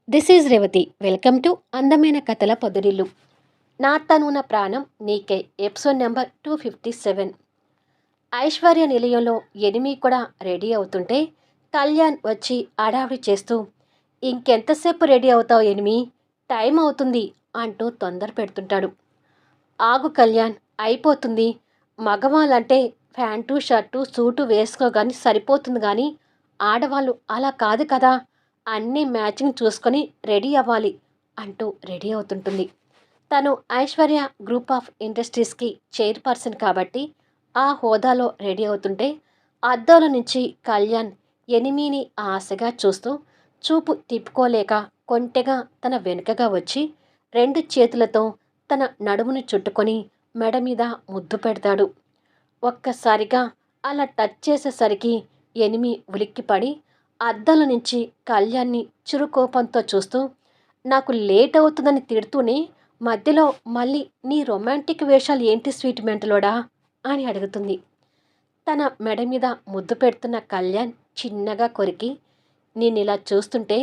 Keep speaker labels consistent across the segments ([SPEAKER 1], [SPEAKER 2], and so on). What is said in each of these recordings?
[SPEAKER 1] This is Revathi. Welcome to అందమైన కథల పొదరిల్లు. నా తనున ప్రాణం నీకే ఎపిసోడ్ నెంబర్ 257. ఐశ్వర్య నిలయంలో ఎనిమి కూడా రెడీ అవుతుంటే కళ్యాణ్ వచ్చి అడావిడి చేస్తూ, ఇంకెంతసేపు రెడీ అవుతావు ఎనిమి, టైం అవుతుంది అంటూ తొందర పెడుతుంటాడు. ఆగు కళ్యాణ్, అయిపోతుంది. మగవాళ్ళంటే ప్యాంటు షర్టు సూటు వేసుకోగాని సరిపోతుంది కానీ ఆడవాళ్ళు అలా కాదు కదా, అన్నీ మ్యాచింగ్ చూసుకొని రెడీ అవ్వాలి అంటూ రెడీ అవుతుంటుంది. తను ఐశ్వర్య గ్రూప్ ఆఫ్ ఇండస్ట్రీస్కి చైర్పర్సన్ కాబట్టి ఆ హోదాలో రెడీ అవుతుంటే అద్దంలో నుంచి కళ్యాణ్ ఎనిమిని ఆశగా చూస్తూ చూపు తిప్పుకోలేక కొంటెగా తన వెనుకగా వచ్చి 2 చేతులతో తన నడుమును చుట్టుకొని మెడ మీద ముద్దు పెడతాడు. ఒక్కసారిగా అలా టచ్ చేసేసరికి ఎనిమి ఉలిక్కిపడి అద్దంలో నుంచి కళ్యాణ్ని చిరుకోపంతో చూస్తూ, నాకు లేట్ అవుతుందని తిడుతూనే మధ్యలో మళ్ళీ నీ రొమాంటిక్ వేషాలు ఏంటి స్వీట్ మెంటలోడా అని అడుగుతుంది. తన మెడ మీద ముద్దు పెడుతున్న కళ్యాణ్ చిన్నగా కొరికి, నేనిలా చూస్తుంటే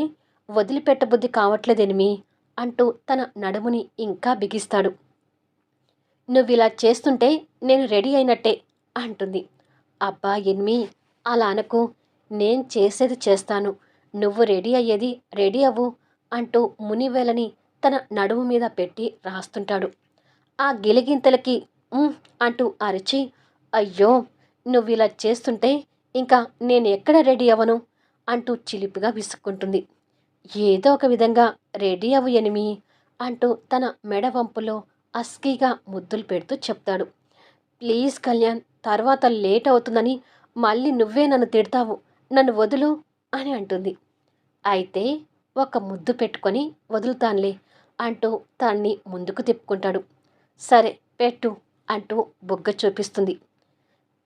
[SPEAKER 1] వదిలిపెట్టబుద్ధి కావట్లేదెనిమి అంటూ తన నడుముని ఇంకా బిగిస్తాడు. నువ్విలా చేస్తుంటే నేను రెడీ అయినట్టే అంటుంది. అబ్బా ఎనిమి, అలా అనకు, నేను చేసేది చేస్తాను, నువ్వు రెడీ అయ్యేది రెడీ అవ్వు అంటూ మునివేలని తన నడుము మీద పెట్టి రాస్తుంటాడు. ఆ గిలిగింతలకి అంటూ అరిచి, అయ్యో నువ్విలా చేస్తుంటే ఇంకా నేను ఎక్కడ రెడీ అవ్వను అంటూ చిలిపిగా విసుక్కుంటుంది. ఏదో ఒక విధంగా రెడీ అవ్వు ఎనిమి అంటూ తన మెడ వంపులో అస్కీగా ముద్దులు పెడుతూ చెప్తాడు. ప్లీజ్ కళ్యాణ్, తర్వాత లేట్ అవుతుందని మళ్ళీ నువ్వే నన్ను తిడతావు, నన్ను వదులు అని అంటుంది. అయితే ఒక ముద్దు పెట్టుకొని వదులుతానులే అంటూ తన్ని ముందుకు తిప్పుకుంటాడు. సరే పెట్టు అంటూ బుగ్గ చూపిస్తుంది.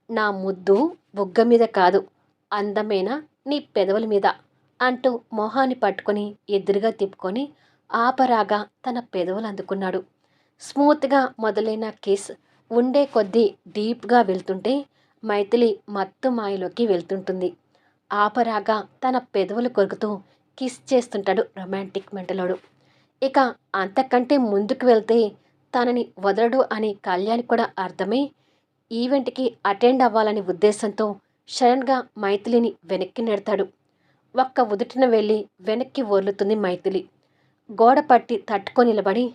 [SPEAKER 1] నా ముద్దు బుగ్గ మీద కాదు, అందమైన నీ పెదవుల మీద అంటూ మొహాన్ని పట్టుకొని ఎదురుగా తిప్పుకొని ఆపరాగా తన పెదవులు అందుకున్నాడు. స్మూత్గా మొదలైన కిస్ ఉండే కొద్దీ డీప్గా వెళ్తుంటే మైథిలి మత్తు మాయలోకి వెళ్తుంటుంది. ఆపరాగా తన పెదవులు కొరుకుతూ కిస్ చేస్తుంటాడు రొమాంటిక్ మెంటలోడు. ఇక అంతకంటే ముందుకు వెళ్తే తనని వదలడు అని కళ్యాణ్ కూడా అర్థమై ఈవెంట్కి అటెండ్ అవ్వాలని ఉద్దేశంతో సడన్గా మైథిలిని వెనక్కి నెడతాడు. ఒక్క ఉదుటిన వెళ్ళి వెనక్కి ఒర్లుతుంది మైథిలి. గోడ పట్టి తట్టుకొని నిలబడి,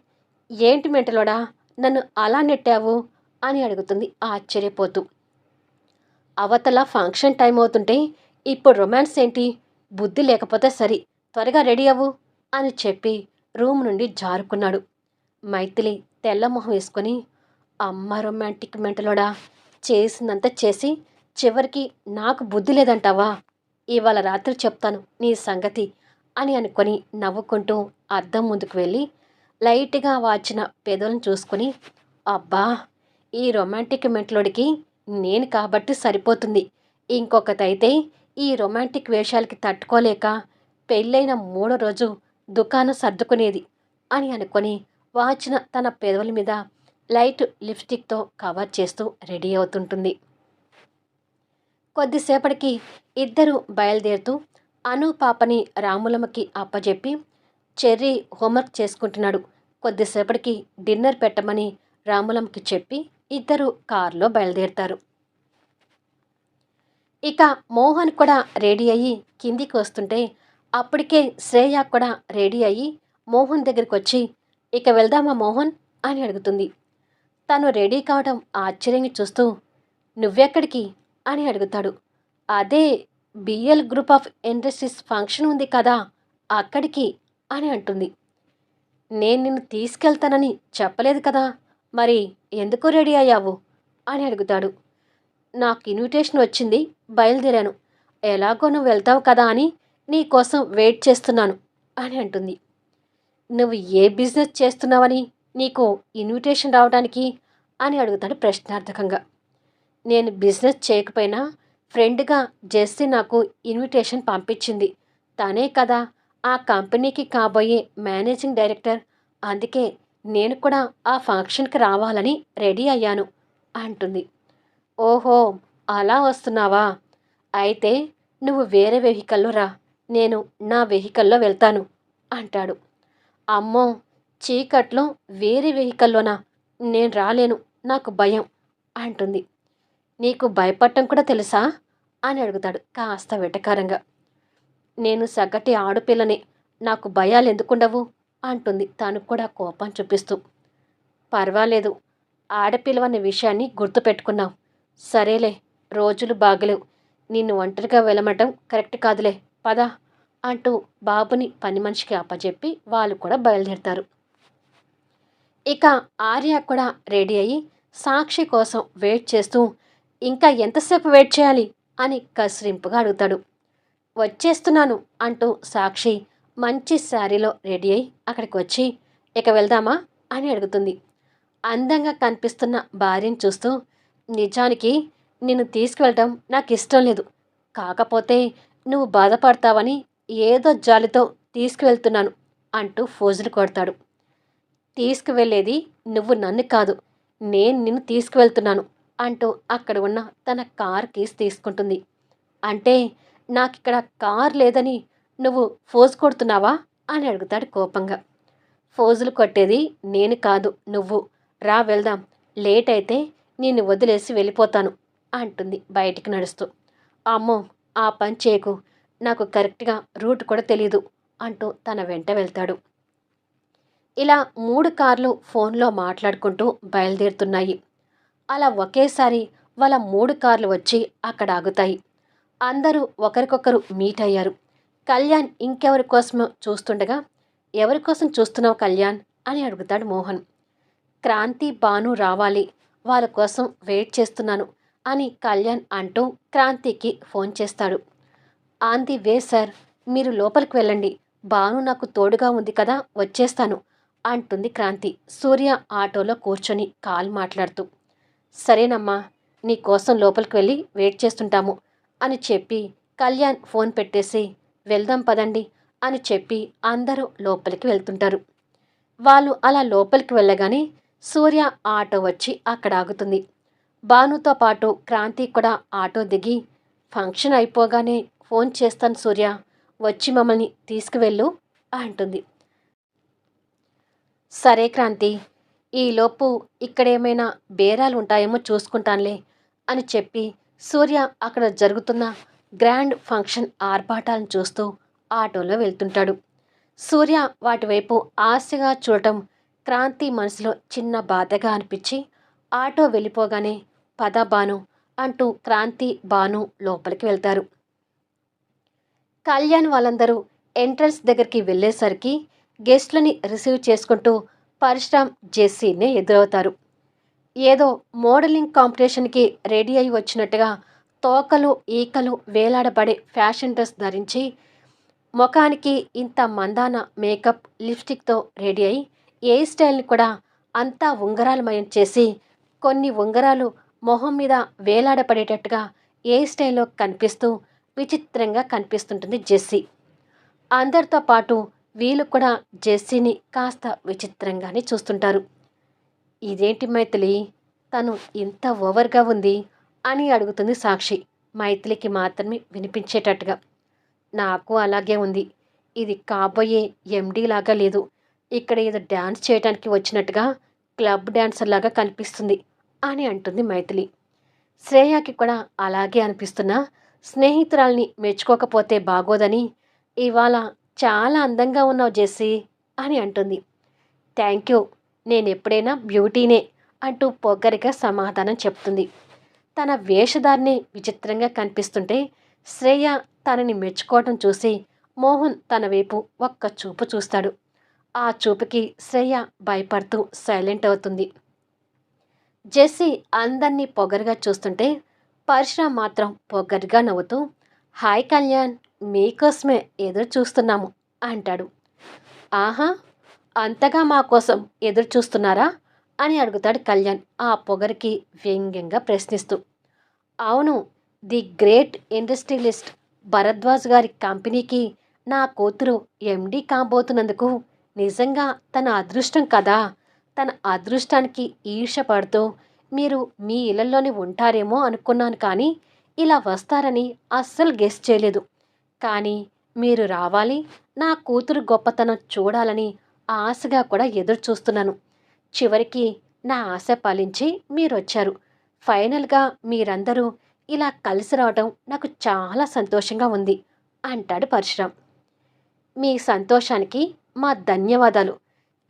[SPEAKER 1] ఏంటి మెంటలోడా నన్ను అలా నెట్టావు అని అడుగుతుంది ఆశ్చర్యపోతూ. అవతల ఫంక్షన్ టైం అవుతుంటే ఇప్పుడు రొమాన్స్ ఏంటి, బుద్ధి లేకపోతే సరి, త్వరగా రెడీ అవ్వు అని చెప్పి రూమ్ నుండి జారుకున్నాడు. మైథిలి తెల్లమొహం వేసుకొని, అమ్మ రొమాంటిక్ మెంటలోడా, చేసిందంతా చేసి చివరికి నాకు బుద్ధి లేదంటావా, ఇవాళ రాత్రి చెప్తాను నీ సంగతి అని అనుకొని నవ్వుకుంటూ అద్దం ముందుకు వెళ్ళి లైట్గా వాచిన పెదవులను చూసుకొని, అబ్బా ఈ రొమాంటిక్ మెంటలోడికి నేను కాబట్టి సరిపోతుంది, ఇంకొకటైతే ఈ రొమాంటిక్ వేషాలకి తట్టుకోలేక పెళ్ళైన 3వ రోజు దుకాణం సర్దుకునేది అని అనుకొని వాచిన తన పెదవుల మీద లైట్ లిప్స్టిక్తో కవర్ చేస్తూ రెడీ అవుతుంటుంది. కొద్దిసేపటికి ఇద్దరు బయలుదేరుతూ అను పాపని రాములమ్మకి అప్పజెప్పి చెర్రీ హోంవర్క్ చేసుకుంటున్నాడు. కొద్దిసేపటికి డిన్నర్ పెట్టమని రాములమ్మకి చెప్పి ఇద్దరు కారులో బయలుదేరుతారు. ఇక మోహన్ కూడా రెడీ అయ్యి కిందికి వస్తుంటే అప్పటికే శ్రేయ కూడా రెడీ అయ్యి మోహన్ దగ్గరికి వచ్చి, ఇక వెళ్దామా మోహన్ అని అడుగుతుంది. తను రెడీ కావడం ఆశ్చర్యంగా చూస్తూ, నువ్వెక్కడికి అని అడుగుతాడు. అదే BL group of industries function ఉంది కదా, అక్కడికి అని అంటుంది. నేను నిన్ను తీసుకెళ్తానని చెప్పలేదు కదా, మరి ఎందుకు రెడీ అయ్యావు అని అడుగుతాడు. నాకు ఇన్విటేషన్ వచ్చింది, బయలుదేరాను, ఎలాగో నువ్వు వెళ్తావు కదా అని నీ కోసం వెయిట్ చేస్తున్నాను అని అంటుంది. నువ్వు ఏ బిజినెస్ చేస్తున్నావని నీకు ఇన్విటేషన్ రావడానికి అని అడుగుతాడు ప్రశ్నార్థకంగా. నేను బిజినెస్ చేయకపోయినా ఫ్రెండ్గా జెస్సీ నాకు ఇన్విటేషన్ పంపించింది, తనే కదా ఆ కంపెనీకి కాబోయే మేనేజింగ్ డైరెక్టర్, అందుకే నేను కూడా ఆ ఫంక్షన్కి రావాలని రెడీ అయ్యాను అంటుంది. ఓహో అలా వస్తున్నావా, అయితే నువ్వు వేరే వెహికల్లో రా, నేను నా వెహికల్లో వెళ్తాను అంటాడు. అమ్మో! చీకట్లో వేరే వెహికల్లోనా? నేను రాలేను. నాకు భయం అంటుంది. నీకు భయపడటం కూడా తెలుసా? అని అడుగుతాడు కాస్త వెటకారంగా. నేను సగటి ఆడపిల్లని. నాకు భయాలెందుకుండవు? అంటుంది తను కూడా కోపం చూపిస్తూ. పర్వాలేదు. ఆడపిల్లవన్న విషయాన్ని గుర్తుపెట్టుకున్నావు. సరేలే, రోజులు బాగలేవు. నిన్ను ఒంటరిగా వెళ్ళమటం కరెక్ట్ కాదులే. పద అంటూ బాబుని పని మనిషికి అప్పజెప్పి వాళ్ళు కూడా బయలుదేరుతారు. ఇక ఆర్య కూడా రెడీ అయ్యి సాక్షి కోసం వెయిట్ చేస్తూ ఇంకా ఎంతసేపు వెయిట్ చేయాలి అని కసిరింపుగా అడుగుతాడు. వచ్చేస్తున్నాను అంటూ సాక్షి మంచి శారీలో రెడీ అయి అక్కడికి వచ్చి ఇక వెళ్దామా అని అడుగుతుంది. అందంగా కనిపిస్తున్న భార్యను చూస్తూ నిజానికి నిన్ను తీసుకువెళ్ళటం నాకు ఇష్టం లేదు. కాకపోతే నువ్వు బాధపడతావని ఏదో జాలితో తీసుకువెళ్తున్నాను అంటూ ఫోజులు కొడతాడు. తీసుకువెళ్ళేది నువ్వు నన్ను కాదు, నేను నిన్ను తీసుకువెళ్తున్నాను అంటూ అక్కడ ఉన్న తన కార్ కీస్ తీసుకుంటుంది. అంటే నాకిక్కడ కార్ లేదని నువ్వు ఫోజు కొడుతున్నావా అని అడుగుతాడు కోపంగా. ఫోజులు కొట్టేది నేను కాదు, నువ్వు. రా వెళ్దాం. లేట్ అయితే నిన్ను వదిలేసి వెళ్ళిపోతాను అంటుంది బయటికి నడుస్తూ. అమ్మో, ఆ పని చేయకు. నాకు కరెక్ట్గా రూట్ కూడా తెలీదు అంటూ తన వెంట వెళ్తాడు. ఇలా 3 కార్లు ఫోన్లో మాట్లాడుకుంటూ బయలుదేరుతున్నాయి. అలా ఒకేసారి వాళ్ళ 3 కార్లు వచ్చి అక్కడ ఆగుతాయి. అందరూ ఒకరికొకరు మీట్ అయ్యారు. కళ్యాణ్ ఇంకెవరి కోసమో చూస్తుండగా, ఎవరి కోసం చూస్తున్నావు కళ్యాణ్ అని అడుగుతాడు మోహన్. క్రాంతి భాను రావాలి, వాళ్ళ కోసం వెయిట్ చేస్తున్నాను అని కళ్యాణ్ అంటూ క్రాంతికి ఫోన్ చేస్తాడు. ఆన్ ది వే సార్, మీరు లోపలికి వెళ్ళండి. భాను నాకు తోడుగా ఉంది కదా, వచ్చేస్తాను అంటుంది క్రాంతి సూర్య ఆటోలో కూర్చొని కాల్ మాట్లాడుతూ. సరేనమ్మా, నీ కోసం లోపలికి వెళ్ళి వెయిట్ చేస్తుంటాము అని చెప్పి కళ్యాణ్ ఫోన్ పెట్టేసి వెళ్దాం పదండి అని చెప్పి అందరూ లోపలికి వెళ్తుంటారు. వాళ్ళు అలా లోపలికి వెళ్ళగానే సూర్య ఆటో వచ్చి అక్కడ ఆగుతుంది. భానుతో పాటు క్రాంతి కూడా ఆటో దిగి ఫంక్షన్ అయిపోగానే ఫోన్ చేస్తాను సూర్య, వచ్చి మమ్మల్ని తీసుకువెళ్ళు అంటుంది. సరే క్రాంతి, ఈలోపు ఇక్కడేమైనా బేరాలు ఉంటాయేమో చూసుకుంటానులే అని చెప్పి సూర్య అక్కడ జరుగుతున్న గ్రాండ్ ఫంక్షన్ ఆర్భాటాలను చూస్తూ ఆటోలో వెళ్తుంటాడు. సూర్య వాటివైపు ఆశగా చూడటం క్రాంతి మనసులో చిన్న బాధగా అనిపించి ఆటో వెళ్ళిపోగానే పద భాను అంటూ క్రాంతి భాను లోపలికి వెళ్తారు. కళ్యాణ్ వాళ్ళందరూ ఎంట్రన్స్ దగ్గరికి వెళ్ళేసరికి గెస్ట్లని రిసీవ్ చేసుకుంటూ పరశురామ్ జెస్సీనే ఎదురవుతారు. ఏదో మోడలింగ్ కాంపిటీషన్కి రెడీ అయి వచ్చినట్టుగా తోకలు ఈకలు వేలాడబడే ఫ్యాషన్ డ్రెస్ ధరించి ముఖానికి ఇంత మందాన మేకప్ లిప్స్టిక్తో రెడీ అయి ఏ స్టైల్ని కూడా అంతా ఉంగరాలమయం చేసి కొన్ని ఉంగరాలు మొహం మీద వేలాడపడేటట్టుగా ఏ స్టైల్లో కనిపిస్తూ విచిత్రంగా కనిపిస్తుంటుంది జెస్సీ. అందరితో పాటు వీళ్ళు కూడా జెస్సీని కాస్త విచిత్రంగానే చూస్తుంటారు. ఇదేంటి మైథిలి, తను ఇంత ఓవర్గా ఉంది అని అడుగుతుంది సాక్షి మైథిలికి మాత్రమే వినిపించేటట్టుగా. నాకు అలాగే ఉంది. ఇది కాబోయే ఎండీ లాగా లేదు. ఇక్కడ ఏదో డ్యాన్స్ చేయడానికి వచ్చినట్టుగా క్లబ్ డ్యాన్సర్ లాగా కనిపిస్తుంది అని అంటుంది మైథిలి. శ్రేయాకి కూడా అలాగే అనిపిస్తున్నా స్నేహితురాల్ని మెచ్చుకోకపోతే బాగోదని ఇవాళ చాలా అందంగా ఉన్నావు జెస్సీ అని అంటుంది. థ్యాంక్ యూ, నేనెప్పుడైనా బ్యూటీనే అంటూ పొగ్గరిగా సమాధానం చెప్తుంది. తన వేషధారణే విచిత్రంగా కనిపిస్తుంటే శ్రేయ తనని మెచ్చుకోవటం చూసి మోహన్ తన వైపు ఒక్క చూపు చూస్తాడు. ఆ చూపుకి శ్రేయ భయపడుతూ సైలెంట్ అవుతుంది. జెస్సీ అందరినీ పొగరుగా చూస్తుంటే పరశురామ్ మాత్రం పొగరుగా నవ్వుతూ హాయ్ కళ్యాణ్, మీకోసమే ఎదురు చూస్తున్నాము అంటాడు. ఆహా, అంతగా మా కోసం ఎదురు చూస్తున్నారా అని అడుగుతాడు కళ్యాణ్ ఆ పొగరికి వ్యంగ్యంగా ప్రశ్నిస్తూ. అవును, ది గ్రేట్ ఇండస్ట్రియలిస్ట్ భరద్వాజ్ గారి కంపెనీకి నా కూతురు ఎండీ కాబోతున్నందుకు నిజంగా తన అదృష్టం కదా. తన అదృష్టానికి ఈర్ష్యపడుతూ మీరు మీ ఇళ్లలోనే ఉంటారేమో అనుకున్నాను, కానీ ఇలా వస్తారని అస్సలు గెస్ చేయలేదు. కానీ మీరు రావాలి, నా కూతురు గొప్పతనం చూడాలని ఆశగా కూడా ఎదురు చూస్తున్నాను. చివరికి నా ఆశ ఫలించి మీరొచ్చారు. ఫైనల్‌గా మీరందరూ ఇలా కలిసి రావడం నాకు చాలా సంతోషంగా ఉంది" అంటాడు పరశురాం. "మీ సంతోషానికి మా ధన్యవాదాలు.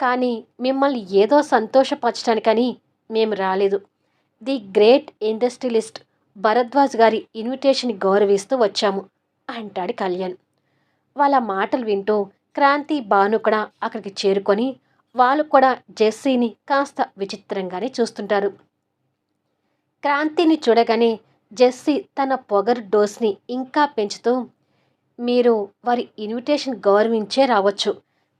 [SPEAKER 1] కానీ మిమ్మల్ని ఏదో సంతోషపరచడానికని మేము రాలేదు. ది గ్రేట్ ఇండస్ట్రియలిస్ట్ భరద్వాజ్ గారి ఇన్విటేషన్‌ని గౌరవిస్తూ వచ్చాము" అంటాడు కళ్యాణ్. వాళ్ళ మాటలు వింటూ క్రాంతి, భాను కూడా అక్కడికి చేరుకొని వాళ్ళు కూడా జెస్సీని కాస్త విచిత్రంగానే చూస్తుంటారు. క్రాంతిని చూడగానే జెస్సీ తన పొగరు డోస్‌ని ఇంకా పెంచుతూ, "మీరు వారి ఇన్విటేషన్ గౌరవించే రావచ్చు.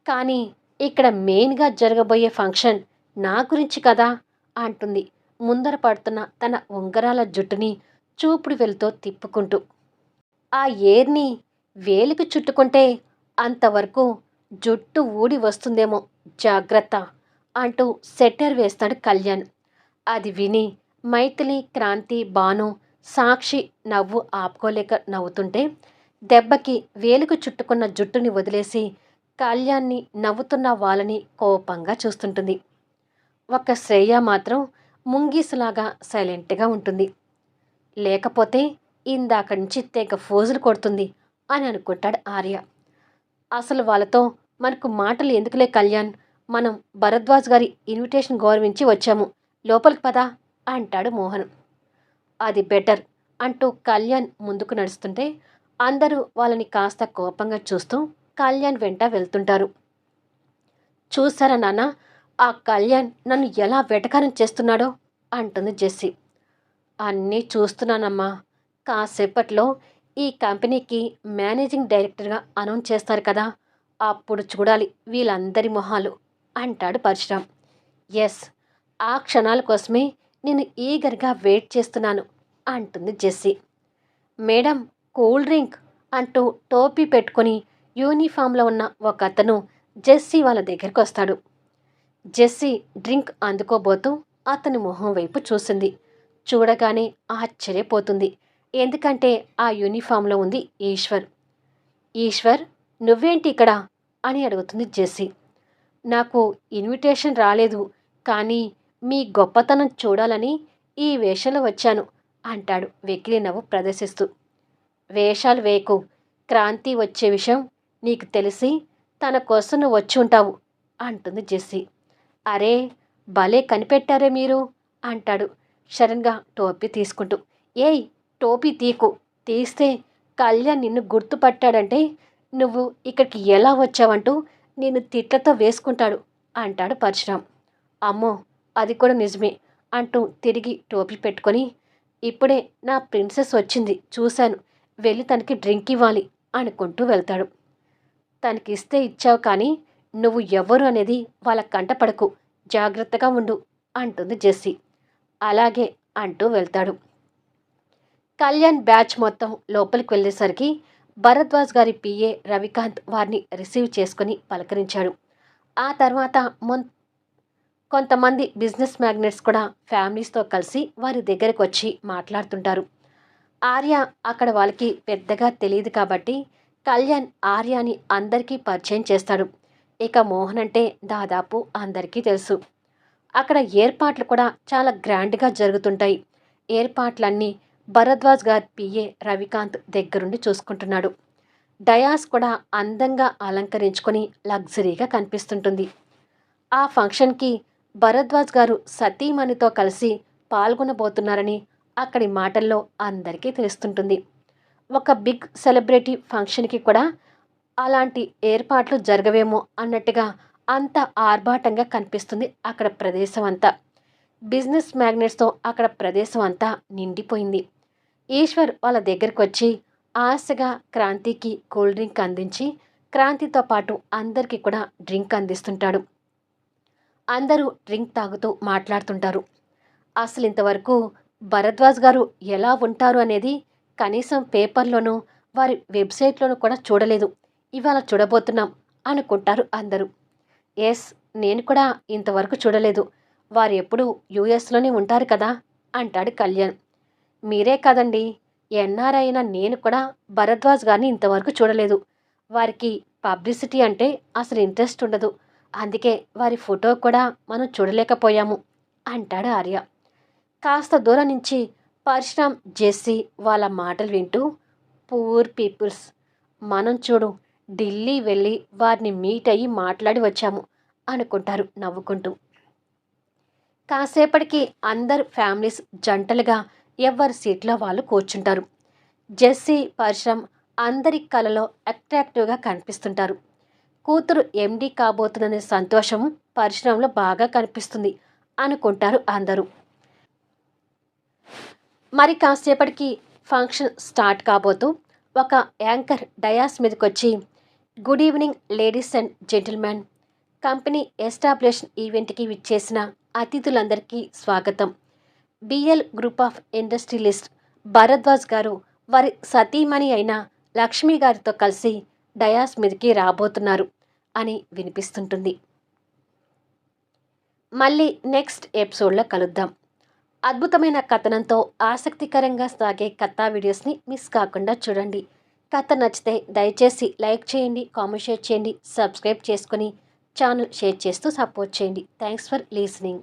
[SPEAKER 1] కానీ ఇక్కడ మెయిన్‌గా జరగబోయే ఫంక్షన్ నా గురించి కదా" అంటుంది ముందర పడుతున్న తన ఉంగరాల జుట్టుని చూపుడు వేలుతో తిప్పుకుంటూ. "ఆ ఏర్ని వేలికి చుట్టుకుంటే అంతవరకు జుట్టు ఊడి వస్తుందేమో, జాగ్రత్త" అంటూ సెటర్ వేస్తాడు కళ్యాణ్. అది విని మైథిలి, క్రాంతి, భాను, సాక్షి నవ్వు ఆపుకోలేక నవ్వుతుంటే, దెబ్బకి వేలుకు చుట్టుకున్న జుట్టుని వదిలేసి కళ్యాణ్‌ని నవ్వుతున్న వాళ్ళని కోపంగా చూస్తుంటుంది. ఒక్క శ్రేయ మాత్రం ముంగీసులాగా సైలెంట్‌గా ఉంటుంది. లేకపోతే ఇందాక నుంచి తెగ ఫోజులు కొడుతుంది అని అనుకుంటాడు ఆర్య. "అసలు వాళ్ళతో మనకు మాటలు ఎందుకులే కళ్యాణ్, మనం భరద్వాజ్ గారి ఇన్విటేషన్ గౌరవించి వచ్చాము. లోపలికి పద" అంటాడు మోహన్. "అది బెటర్" అంటూ కళ్యాణ్ ముందుకు నడుస్తుంటే అందరూ వాళ్ళని కాస్త కోపంగా చూస్తూ కళ్యాణ్ వెంట వెళ్తుంటారు. "చూసారా నాన్న, ఆ కళ్యాణ్ నన్ను ఎలా వెటకారం చేస్తున్నాడో" అంటుంది జెస్సీ. "అన్నీ చూస్తున్నానమ్మా. కాసేపట్లో ఈ కంపెనీకి మేనేజింగ్ డైరెక్టర్గా అనౌన్స్ చేస్తారు కదా, అప్పుడు చూడాలి వీళ్ళందరి మొహాలు" అంటాడు పరశురాం. "ఎస్, ఆ క్షణాల కోసమే నేను ఈగర్గా వెయిట్ చేస్తున్నాను" అంటుంది జెస్సీ. "మేడం, కూల్ డ్రింక్" అంటూ టోపీ పెట్టుకుని యూనిఫామ్లో ఉన్న ఒక అతను జెస్సీ వాళ్ళ దగ్గరికి వస్తాడు. జెస్సీ డ్రింక్ అందుకోబోతూ అతని మొహం వైపు చూసింది. చూడగానే ఆశ్చర్యపోతుంది. ఎందుకంటే ఆ యూనిఫామ్లో ఉంది ఈశ్వర్. "ఈశ్వర్, నువ్వేంటి ఇక్కడ" అని అడుగుతుంది జెస్సీ. "నాకు ఇన్విటేషన్ రాలేదు, కానీ మీ గొప్పతనం చూడాలని ఈ వేషంలో వచ్చాను" అంటాడు వెకిలి నవ్వు ప్రదర్శిస్తూ. "వేషాలు వేయకు. క్రాంతి వచ్చే విషయం నీకు తెలిసి తన కోసం నువ్వు వచ్చి ఉంటావు" అంటుంది జెస్సీ. "అరే, భలే కనిపెట్టారే మీరు" అంటాడు సడన్గా టోపీ తీసుకుంటూ. "ఏయ్, టోపీ తీకు. తీస్తే కళ్యాణ్ నిన్ను గుర్తుపట్టాడంటే నువ్వు ఇక్కడికి ఎలా వచ్చావంటూ నిన్ను తిట్లతో వేసుకుంటాడు" అంటాడు పరశురాం. "అమ్మో, అది కూడా నిజమే" అంటూ తిరిగి టోపీ పెట్టుకొని, "ఇప్పుడే నా ప్రిన్సెస్ వచ్చింది చూశాను, వెళ్ళి తనకి డ్రింక్ ఇవ్వాలి" అనుకుంటూ వెళ్తాడు. "తనకిస్తే ఇచ్చావు, కానీ నువ్వు ఎవరు అనేది వాళ్ళ కంటపడకు, జాగ్రత్తగా ఉండు" అంటుంది జెస్సీ. "అలాగే" అంటూ వెళ్తాడు. కళ్యాణ్ బ్యాచ్ మొత్తం లోపలికి వెళ్ళేసరికి భరద్వాజ్ గారి పిఏ రవికాంత్ వారిని రిసీవ్ చేసుకుని పలకరించాడు. ఆ తర్వాత కొంతమంది బిజినెస్ మ్యాగ్నెట్స్ కూడా ఫ్యామిలీస్తో కలిసి వారి దగ్గరకు వచ్చి మాట్లాడుతుంటారు. ఆర్య అక్కడ వాళ్ళకి పెద్దగా తెలియదు కాబట్టి కళ్యాణ్ ఆర్యాని అందరికీ పరిచయం చేస్తాడు. ఇక మోహన్ అంటే దాదాపు అందరికీ తెలుసు. అక్కడ ఏర్పాట్లు కూడా చాలా గ్రాండ్గా జరుగుతుంటాయి. ఏర్పాట్లన్నీ భరద్వాజ్ గారి పిఏ రవికాంత్ దగ్గరుండి చూసుకుంటున్నాడు. డయాస్ కూడా అందంగా అలంకరించుకొని లగ్జరీగా కనిపిస్తుంటుంది. ఆ ఫంక్షన్కి భరద్వాజ్ గారు సతీమణితో కలిసి పాల్గొనబోతున్నారని అక్కడి మాటల్లో అందరికీ తెలుస్తుంటుంది. ఒక బిగ్ సెలబ్రిటీ ఫంక్షన్కి కూడా అలాంటి ఏర్పాట్లు జరగవేమో అన్నట్టుగా అంత ఆర్భాటంగా కనిపిస్తుంది అక్కడ ప్రదేశం అంతా. బిజినెస్ మ్యాగ్నెట్స్తో అక్కడ ప్రదేశం అంతా నిండిపోయింది. ఈశ్వర్ వాళ్ళ దగ్గరికి వచ్చి ఆశగా క్రాంతికి కూల్ డ్రింక్ అందించి క్రాంతితో పాటు అందరికీ కూడా డ్రింక్ అందిస్తుంటాడు. అందరూ డ్రింక్ తాగుతూ మాట్లాడుతుంటారు. అసలు ఇంతవరకు భరద్వాజ్ గారు ఎలా ఉంటారు అనేది కనీసం పేపర్లోనూ వారి వెబ్సైట్లోనూ కూడా చూడలేదు. ఇవాళ చూడబోతున్నాం అనుకుంటారు అందరూ. ఎస్, నేను కూడా ఇంతవరకు చూడలేదు. వారు ఎప్పుడు యూఎస్లోనే ఉంటారు కదా అంటాడు కళ్యాణ్. "మీరే కాదండి, ఎన్ఆర్ఐ అయిన నేను కూడా భరద్వాజ్ గారిని ఇంతవరకు చూడలేదు. వారికి పబ్లిసిటీ అంటే అసలు ఇంట్రెస్ట్ ఉండదు. అందుకే వారి ఫోటో కూడా మనం చూడలేకపోయాము అంటాడు ఆర్య. కాస్త దూరం నుంచి పరశురామ్, జెస్సీ వాళ్ళ మాటలు వింటూ, పూర్ పీపుల్స్, మనం చూడు ఢిల్లీ వెళ్ళి వారిని మీట్ అయ్యి మాట్లాడి వచ్చాము అనుకుంటారు నవ్వుకుంటూ. కాసేపటికి అందరు ఫ్యామిలీస్ జంటలుగా ఎవరి సీట్లో వాళ్ళు కూర్చుంటారు. జెస్సీ, పరశురామ్ అందరి కలలో అట్రాక్టివ్గా కనిపిస్తుంటారు. కూతురు ఎండీ కాబోతుందనే సంతోషం పరశురాంలో బాగా కనిపిస్తుంది అనుకుంటారు అందరూ. మరి కాసేపటికి ఫంక్షన్ స్టార్ట్ కాబోతూ ఒక యాంకర్ డయాస్ మీదకొచ్చి, good evening ladies and gentlemen, company establishment ఈవెంట్కి విచ్చేసిన అతిథులందరికీ స్వాగతం. BL group of industrialist Bharadwaj garu వారి సతీమణి అయిన లక్ష్మి గారితో కలిసి డయాస్ మీదకి రాబోతున్నారు అని వినిపిస్తుంటుంది. మళ్ళీ నెక్స్ట్ ఎపిసోడ్లో కలుద్దాం. అద్భుతమైన కథనంతో ఆసక్తికరంగా సాగే కథా వీడియోస్ని మిస్ కాకుండా చూడండి. కథ నచ్చితే దయచేసి లైక్ చేయండి, కామెంట్ షేర్ చేయండి, సబ్స్క్రైబ్ చేసుకొని ఛానల్ షేర్ చేస్తూ సపోర్ట్ చేయండి. Thanks for listening.